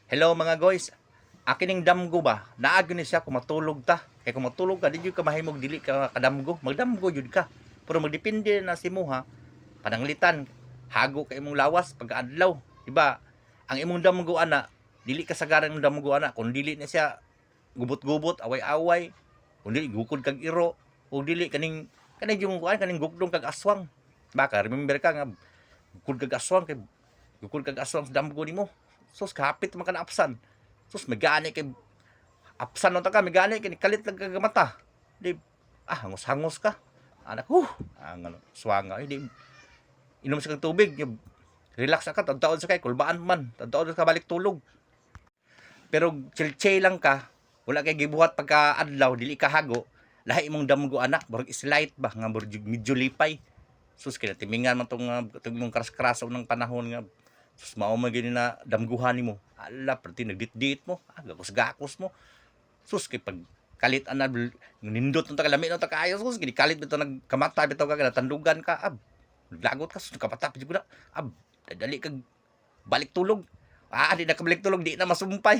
Hello mga guys. Akin ning damgo ba? Naagyo ni siya kung matulog ta. Kay kung matulog ka, di jud ka mahimog dili ka kadamgo. Magdamgo jud ka. Pero magdepende na si mo ha. Pananglitan, hago kay imong lawas pag adlaw, di ba? Ang imong damgo ana, dili ka sagaran imong damgo ana kung dili na siya gubot-gubot, away-away, kung dili gukod kag iro, o dili kaning yung kuan kaning gukdong kag aswang. Baka remember ka nga gukod kag aswang kay gukod kag aswang sa damgo nimo. Sus kapit man ka na apsan. Sus megani kay apsan no ta ka megani kay kalit lang kag mata. Di hangos-hangos ka. Anak ang ano swanga di inom sa kag tubig, relax ka tadtaon sa kay kulbaan man, tadtaon ka balik tulog. Pero chill lang ka, wala kay gibuhat pagka adlaw dili ka hago, lahi imong damgo anak, murag slight ba nga murag medyo lipay. Sus kay timingan man tong mong karas-karasaw ng panahon nga sus mao man gini na damguhan nimo. Ala perti nagdit-dit mo, gakos-gakos mo. Sus kay pag kalit ana nindot ta kalami no ta kaayo sus gini kalit bitaw nagkamata bitaw ka natandugan ka naglagot ka sus kapata pud na dali kag balik tulog. Di na kabalik tulog di na masumpay.